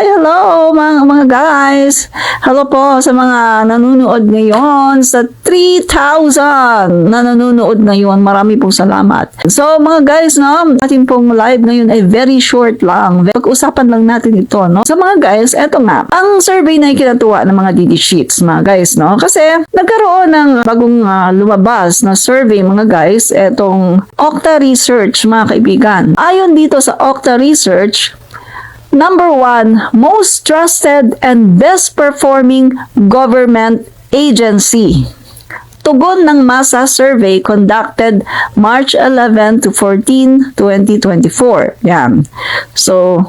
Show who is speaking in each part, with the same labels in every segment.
Speaker 1: Hello mga guys. Hello po sa mga nanonood ngayon sa 3,000 na nanonood ngayon. Marami pong salamat. So mga guys, no, ating pong live ngayon ay very short lang. Pag-usapan lang natin ito, no. So mga guys, eto nga, ang survey na ikinatuwa ng mga DD Sheets, mga guys, no. Kasi nagkaroon ng bagong lumabas na survey, mga guys, etong Okta Research, mga kaibigan. Ayon dito sa Okta Research, number 1, most trusted and best performing government agency. Tugon ng masa survey conducted March 11 to 14, 2024. Yan. So,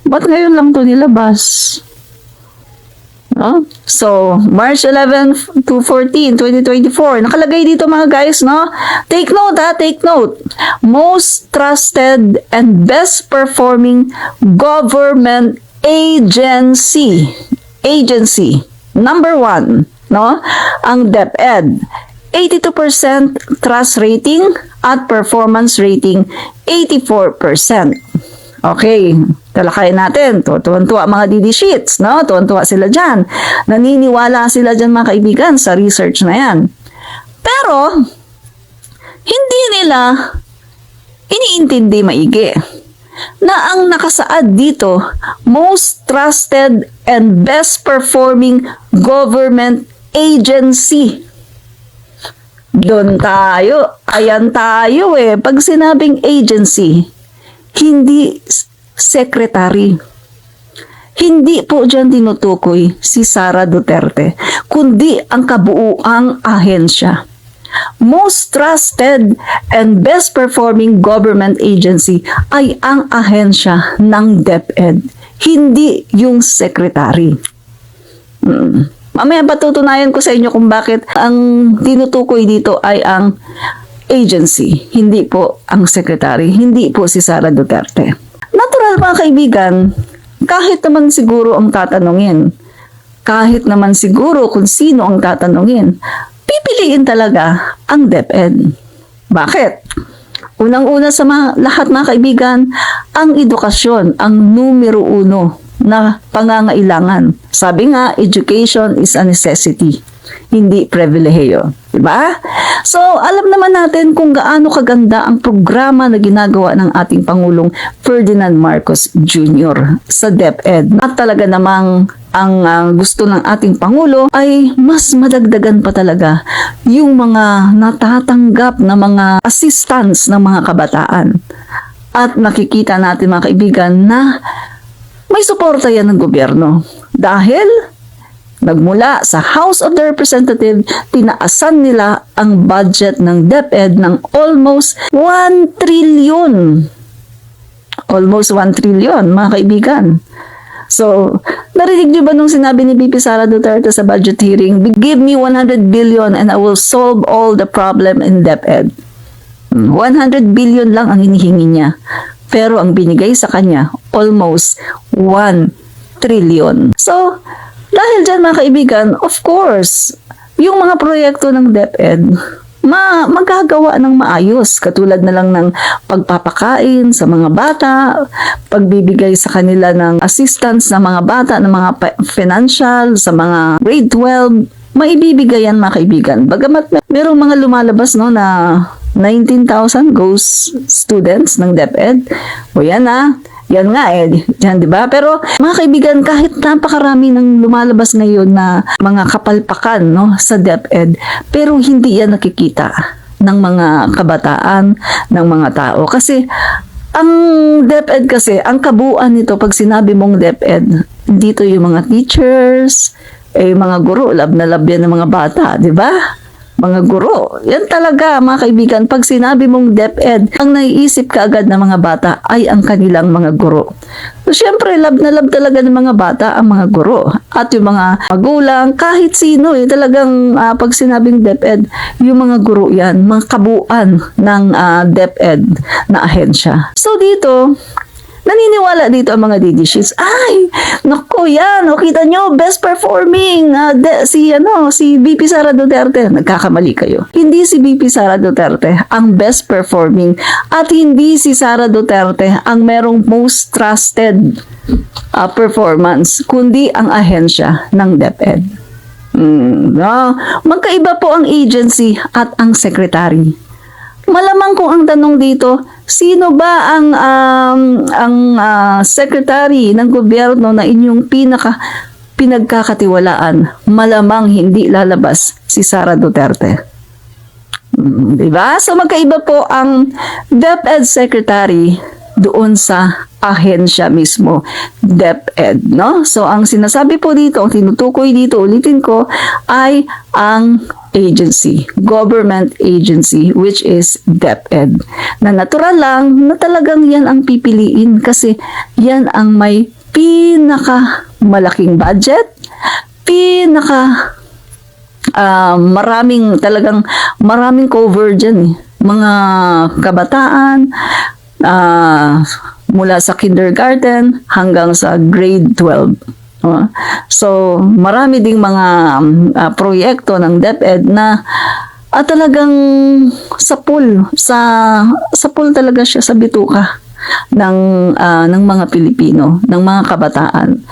Speaker 1: ba't ngayon lang to nilabas? No? So, March 11 to 14, 2024. Nakalagay dito mga guys, no? Take note ha, take note. Most trusted and best performing government agency. Agency. Number 1, no? Ang DepEd. 82% trust rating at performance rating 84%. Okay, talakayin natin. Tuwan-tuwa mga DD Sheets, no? Tuwan-tuwa sila dyan. Naniniwala sila dyan mga kaibigan sa research na yan. Pero, hindi nila iniintindi maigi na ang nakasaad dito, most trusted and best performing government agency. Doon tayo, ayan tayo eh. Pag sinabing agency, hindi secretary. Hindi po dyan tinutukoy si Sara Duterte, kundi ang kabuuang ahensya. Most trusted and best performing government agency ay ang ahensya ng DepEd, hindi yung secretary. Mamaya patutunayan ko sa inyo kung bakit ang tinutukoy dito ay ang agency, hindi po ang secretary, hindi po si Sara Duterte. Natural mga kaibigan, kahit naman siguro ang tatanungin, kahit naman siguro kung sino ang tatanungin, pipiliin talaga ang DepEd. Bakit? Unang-una sa lahat mga kaibigan, ang edukasyon ang numero 1 na pangangailangan. Sabi nga, education is a necessity, hindi pribilehiyo. Diba? So, alam naman natin kung gaano kaganda ang programa na ginagawa ng ating Pangulong Ferdinand Marcos Jr. sa DepEd. At talaga namang ang gusto ng ating Pangulo ay mas madagdagan pa talaga yung mga natatanggap na mga assistance ng mga kabataan. At nakikita natin mga kaibigan na may suporta yan ng gobyerno. Dahil nagmula sa House of the Representatives, tinaasan nila ang budget ng DepEd ng almost 1 trillion. Almost 1 trillion, mga kaibigan. So, narinig niyo ba nung sinabi ni VP Sara Duterte sa budget hearing, give me 100 billion and I will solve all the problem in DepEd. 100 billion lang ang hinihingi niya. Pero ang binigay sa kanya, almost 1 trillion. So, dahil dyan mga kaibigan, of course, yung mga proyekto ng DepEd, magagawa ng maayos. Katulad na lang ng pagpapakain sa mga bata, pagbibigay sa kanila ng assistance sa mga bata, ng mga financial, sa mga grade 12, maibibigay yan mga kaibigan. Bagamat merong mga lumalabas no, na 19,000 ghost students ng DepEd. O yan yan nga yan, di ba? Pero mga kaibigan, kahit napakarami ng lumalabas ngayon na mga kapalpakan no, sa DepEd, pero hindi yan nakikita ng mga kabataan, ng mga tao. Kasi ang DepEd kasi, ang kabuuan nito, pag sinabi mong DepEd, dito yung mga teachers, mga guro, lab na lab yan ng mga bata, di ba? Mga guro. Yan talaga mga kaibigan. Pag sinabi mong DepEd, ang naiisip kaagad ng mga bata ay ang kanilang mga guro. So, syempre, love na love talaga ng mga bata ang mga guro. At yung mga magulang, kahit sino, talagang pag sinabing DepEd, yung mga guro yan, mga kabuuan ng DepEd na ahensya. So, dito, Naniniwala dito ang mga DD sheets. Ay, naku yan, o kita nyo, best performing si VP Sara Duterte. Nagkakamali kayo. Hindi si VP Sara Duterte ang best performing at hindi si Sara Duterte ang merong most trusted performance, kundi ang ahensya ng DepEd. No? Magkaiba po ang agency at ang secretary. Malamang kung ang tanong dito, sino ba ang secretary ng gobyerno na inyong pinagkakatiwalaan? Malamang hindi lalabas si Sara Duterte. Diba? So magkaiba po ang DepEd secretary doon sa ahensya mismo, DepEd, no? So ang sinasabi po dito, ang tinutukoy dito, ulitin ko, ay ang agency, government agency, which is DepEd. Na natural lang na talagang yan ang pipiliin kasi yan ang may malaking budget, maraming cover dyan, mga kabataan, mula sa kindergarten hanggang sa grade 12. So, marami ding mga proyekto ng DepEd na talagang sa pool talaga siya sa bituka ng mga Pilipino, ng mga kabataan.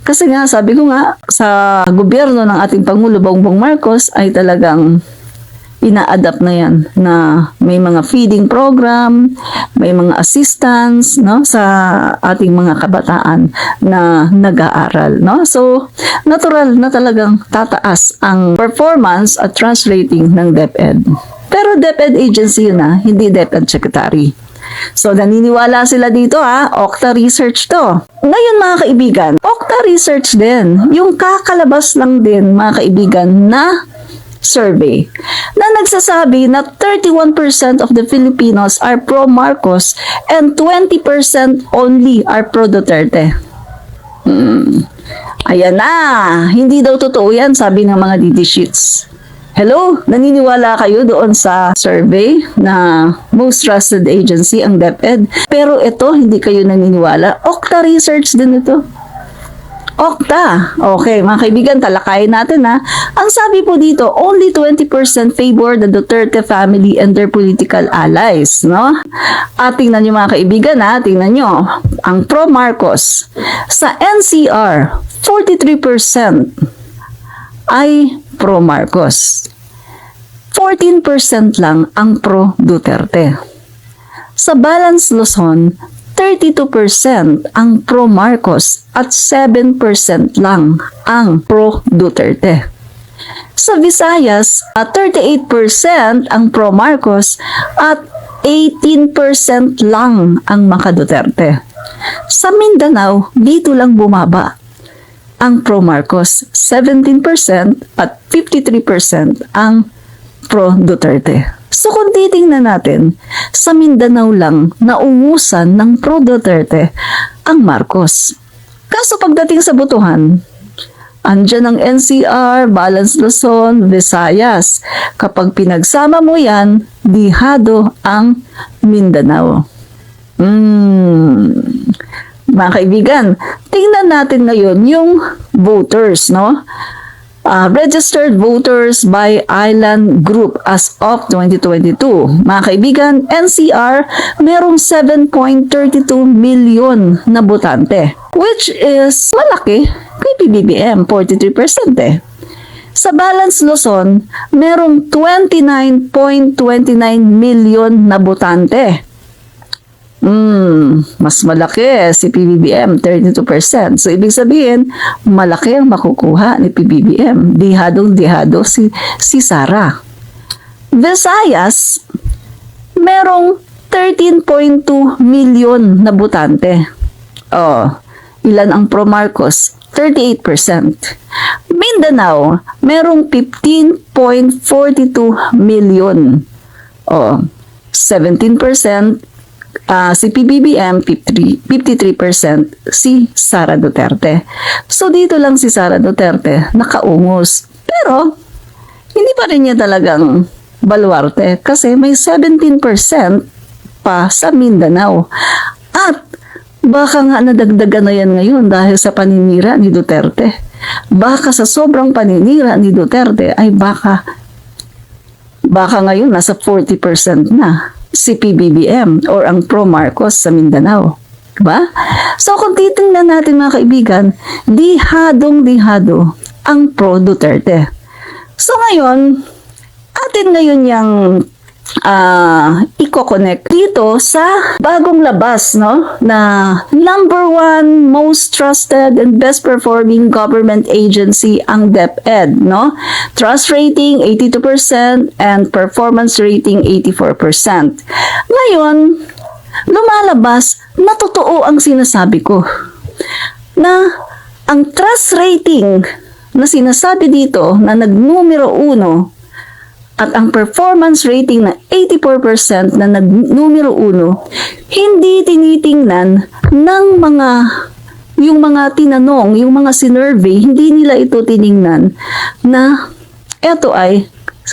Speaker 1: Kasi nga, sabi ko nga, sa gobyerno ng ating Pangulo Bongbong Marcos ay talagang ina-adapt na yan na may mga feeding program, may mga assistance, no, sa ating mga kabataan na nag-aaral, no? So, natural na talagang tataas ang performance at translating ng DepEd. Pero DepEd agency yun na, hindi DepEd secretary. So, naniniwala sila dito Okta Research to. Ngayon mga kaibigan, Okta Research din, yung kakalabas lang din mga kaibigan na survey na nagsasabi na 31% of the Filipinos are pro-Marcos and 20% only are pro-Duterte. Ayan na, hindi daw totoo yan, sabi ng mga DD sheets. Hello, naniniwala kayo doon sa survey na most trusted agency ang DepEd? Pero ito, hindi kayo naniniwala. Okta Research din ito. Okta. Okay, mga kaibigan, talakayin natin Ang sabi po dito, only 20% favor the Duterte family and their political allies, no? At tingnan nyo mga kaibigan, tingnan nyo, ang pro-Marcos. Sa NCR, 43% ay pro-Marcos. 14% lang ang pro-Duterte. Sa Balance Luzon, 32% ang pro-Marcos at 7% lang ang pro-Duterte. Sa Visayas, 38% ang pro-Marcos at 18% lang ang maka-Duterte. Sa Mindanao, dito lang bumaba ang pro-Marcos, 17% at 53% ang pro-Duterte. So kung titingnan natin, sa Mindanao lang nauusan ng pro-Duterte ang Marcos. Kaso pagdating sa botohan, andyan ang NCR, Balance Luzon, Visayas. Kapag pinagsama mo yan, dihado ang Mindanao. Mga kaibigan, tingnan natin ngayon yung voters, no? Registered voters by Island Group as of 2022. Mga kaibigan, NCR, merong 7.32 million na botante, which is malaki kay PBBM, 43% Sa Balance Luzon, merong 29.29 million na botante. Mas malaki si PBBM, 32%. So, ibig sabihin, malaki ang makukuha ni PBBM. Dihadong-dihado si Sara. Visayas, merong 13.2 million na botante. Ilan ang pro-Marcos? 38%. Mindanao, merong 15.42 million. 17%. Si PBBM, 53% si Sara Duterte. So, dito lang si Sara Duterte nakaungos. Pero, hindi pa rin niya talagang baluarte kasi may 17% pa sa Mindanao. At Baka nga nadagdagan na yan ngayon dahil sa paninira ni Duterte. Baka sa sobrang paninira ni Duterte ay baka ngayon nasa 40% na si PBBM or ang pro-Marcos sa Mindanao. Diba? So kung titingnan natin mga kaibigan, dihadong-dihado ang pro-Duterte. So ngayon, atin ngayon yung i-connect dito sa bagong labas, no, na number 1 most trusted and best performing government agency ang DepEd, no? Trust rating 82% and performance rating 84%. Ngayon, lumalabas na totoo ang sinasabi ko na ang trust rating na sinasabi dito na nagnumero 1 at ang performance rating na 84% na nagnumero 1, hindi tinitingnan ng yung mga tinanong, yung mga sinurvey, hindi nila ito tiningnan na eto ay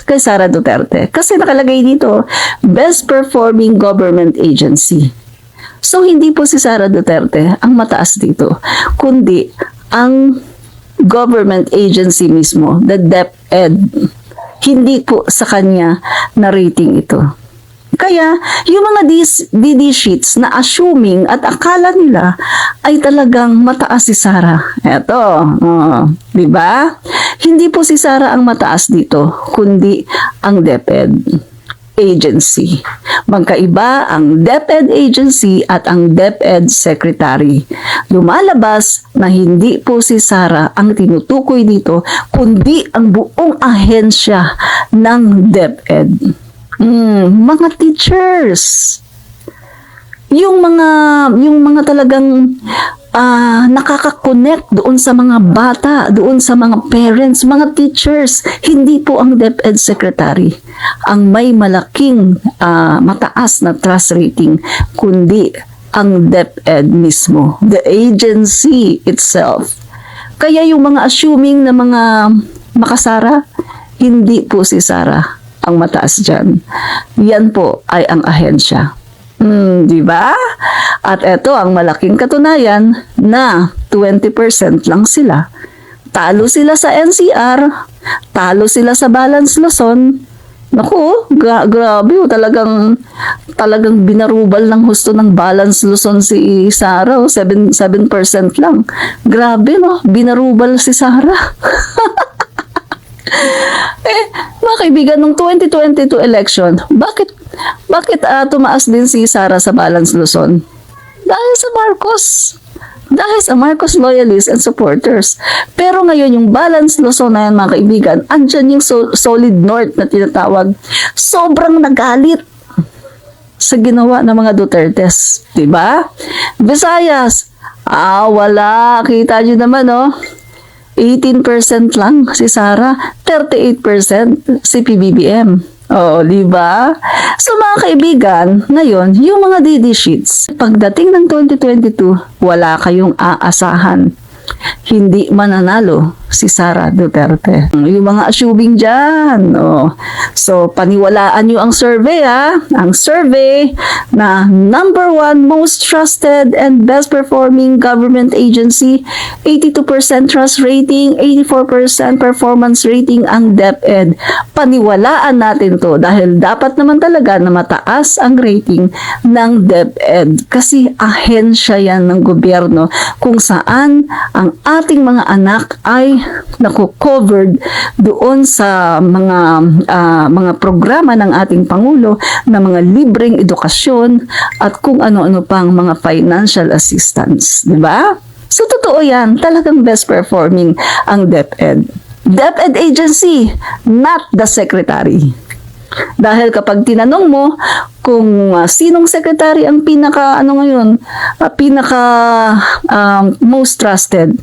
Speaker 1: kay Sara Duterte. Kasi nakalagay dito, best performing government agency. So, hindi po si Sara Duterte ang mataas dito, kundi ang government agency mismo, the DepEd. Hindi po sa kanya na rating ito. Kaya, yung mga DD sheets na assuming at akala nila ay talagang mataas si Sara. Eto, di ba? Hindi po si Sara ang mataas dito, kundi ang DepEd agency. Magkaiba ang DepEd agency at ang DepEd secretary. Lumalabas na hindi po si Sara ang tinutukoy dito, kundi ang buong ahensya ng DepEd. Mga teachers, yung mga talagang nakaka-connect doon sa mga bata, doon sa mga parents, mga teachers, hindi po ang DepEd secretary ang may malaking mataas na trust rating, kundi ang DepEd mismo, the agency itself. Kaya yung mga assuming na mga makasara, hindi po si Sara ang mataas dyan. Yan po ay ang ahensya. Di ba? At ito ang malaking katunayan na 20% lang sila. Talo sila sa NCR, talo sila sa Balance Luzon. Naku, grabe, talagang binarubal ng husto ng Balance Luzon si Sara, 7% lang. Grabe, no? Binarubal si Sara. Mga kaibigan, nung 2022 election, bakit tumaas din si Sara sa Balance Luzon? Dahil sa Marcos. Dahil sa Marcos loyalists and supporters. Pero ngayon, yung Balance Luzon na yan, mga kaibigan, andyan yung Solid North na tinatawag. Sobrang nagalit sa ginawa ng mga Dutertes. Diba? Visayas, wala. Kita nyo naman, no? 18% lang si Sara, 38% si PBBM. Di ba? So mga kaibigan, ngayon, yung mga DD sheets, pagdating ng 2022, wala kayong aasahan. Hindi mananalo si Sara Duterte. Yung mga assuming dyan. So, paniwalaan nyo ang survey, Ang survey na number 1 most trusted and best performing government agency, 82% trust rating, 84% performance rating ang DepEd. Paniwalaan natin to dahil dapat naman talaga na mataas ang rating ng DepEd kasi ahensya yan ng gobyerno kung saan ang ating mga anak ay covered doon sa mga programa ng ating Pangulo na mga libreng edukasyon at kung ano-ano pang mga financial assistance, di ba? So totoo yan, talagang best performing ang DepEd. DepEd agency, not the secretary. Dahil kapag tinanong mo kung sinong secretary ang pinaka most trusted,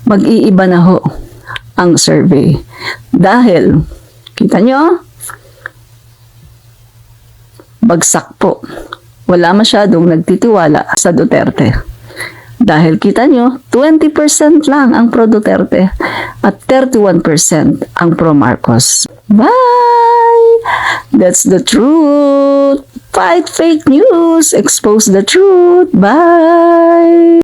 Speaker 1: mag-iiba na ho ang survey. Dahil, kita nyo, bagsak po. Wala masyadong nagtitiwala sa Duterte. Dahil kita nyo, 20% lang ang pro-Duterte at 31% ang pro-Marcos. Bye! That's the truth. Fight fake news. Expose the truth. Bye.